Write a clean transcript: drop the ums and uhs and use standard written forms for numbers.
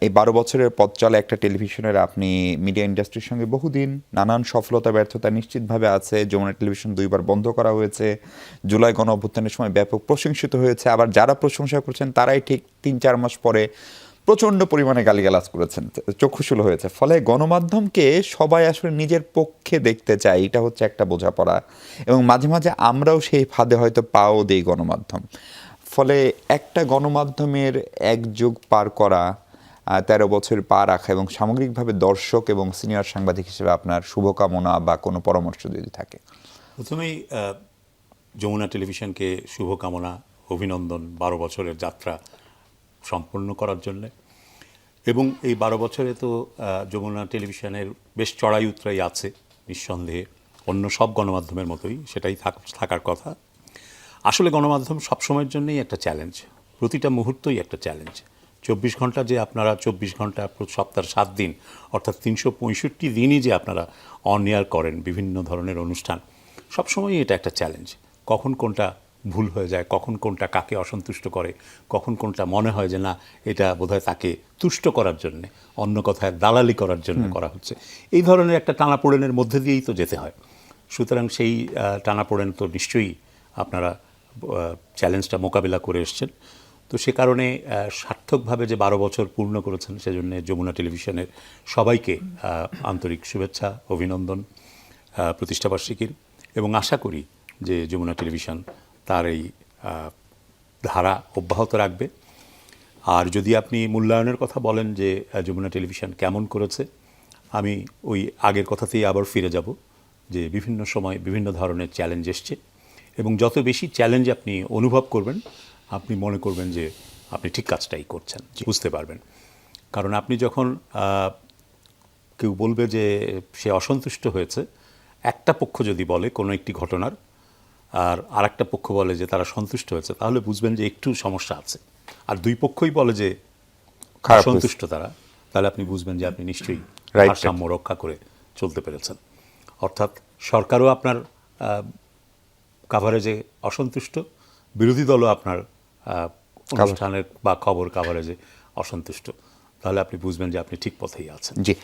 এই ১২ বছরের পথ চলা একটা টেলিভিশনের আপনি মিডিয়া ইন্ডাস্ট্রির সঙ্গে বহুদিন নানান সফলতা ব্যর্থতা নিশ্চিতভাবে আছে। যমুনা টেলিভিশন ২ বার বন্ধ করা হয়েছে। জুলাই গণ অভ্যুত্থানের সময় ব্যাপক প্রশংসিত হয়েছে। আবার যারা প্রশংসা করছেন তারাই ঠিক ৩-৪ মাস পরে প্রচণ্ড পরিমাণে গালিগালাজ করেছেন, চক্ষুশূল হয়েছে। ফলে গণমাধ্যমকে সবাই আসলে নিজের পক্ষে দেখতে চায়, এটা হচ্ছে একটা বোঝাপড়া। এবং মাঝে মাঝে আমরাও সেই ফাঁদে হয়তো পাও দেই গণমাধ্যম। ফলে একটা গণমাধ্যমের এক যুগ পার করা, ১৩ বছর পা রাখা এবং সামগ্রিকভাবে দর্শক এবং সিনিয়র সাংবাদিক হিসেবে আপনার শুভকামনা বা কোনো পরামর্শ যদি থাকে। প্রথমেই যমুনা টেলিভিশনকে শুভকামনা, অভিনন্দন ১২ বছরের যাত্রা সম্পূর্ণ করার জন্যে। এবং এই ১২ বছরে তো যমুনা টেলিভিশনের বেশ চড়াই উতরাই আছে নিঃসন্দেহে, অন্য সব গণমাধ্যমের মতোই সেটাই থাকার কথা। আসলে গণমাধ্যম সবসময়ের জন্যই একটা চ্যালেঞ্জ, প্রতিটা মুহূর্তই একটা চ্যালেঞ্জ। ২৪ ঘন্টা যে আপনারা ২৪ ঘন্টা সপ্তাহের ৭ দিন অর্থাৎ ৩৬৫ দিনই যে আপনারা অন এয়ার করেন বিভিন্ন ধরনের অনুষ্ঠান, সবসময়ই এটা একটা চ্যালেঞ্জ। কখন কোনটা ভুল হয়ে যায়, কখন কোনটা কাকে অসন্তুষ্ট করে, কখন কোনটা মনে হয় যে না এটা বোধহয় তাকে তুষ্ট করার জন্যে, অন্য কথায় দালালি করার জন্য করা হচ্ছে, এই ধরনের একটা টানাপোড়েনের মধ্যে দিয়েই তো যেতে হয়। সুতরাং সেই টানাপোড়েন তো নিশ্চয়ই আপনারা চ্যালেঞ্জটা মোকাবিলা করে এসছেন। তো সে কারণে সার্থকভাবে যে ১২ বছর পূর্ণ করেছেন সেজন্য যমুনা টেলিভিশনের সবাইকে আন্তরিক শুভেচ্ছা, অভিনন্দন প্রতিষ্ঠাবার্ষিকীর। এবং আশা করি যে যমুনা টেলিভিশন তার এই ধারা অব্যাহত রাখবে। আর যদি আপনি মূল্যায়নের কথা বলেন যে যমুনা টেলিভিশন কেমন করেছে, আমি ওই আগের কথাতেই আবার ফিরে যাব যে বিভিন্ন সময় বিভিন্ন ধরনের চ্যালেঞ্জ এসছে এবং যত বেশি চ্যালেঞ্জ আপনি অনুভব করবেন আপনি মনে করবেন যে আপনি ঠিক কাজটাই করছেন, বুঝতে পারবেন। কারণ আপনি যখন কেউ বলবে যে সে অসন্তুষ্ট হয়েছে, একটা পক্ষ যদি বলে কোনো একটি ঘটনার আর আরেকটা পক্ষ বলে যে তারা সন্তুষ্ট হয়েছে, তাহলে বুঝবেন যে একটু সমস্যা আছে। আর দুই পক্ষই বলে যে সন্তুষ্ট তারা, তাহলে আপনি বুঝবেন যে আপনি নিশ্চয়ই ভারসাম্য রক্ষা করে চলতে পেরেছেন। অর্থাৎ সরকারও আপনার কাভারেজে অসন্তুষ্ট, বিরোধী দলও আপনার অনুষ্ঠানের বা খবর কাভারেজে অসন্তুষ্ট, তাহলে আপনি বুঝবেন যে আপনি ঠিক পথেই আছেন। জি।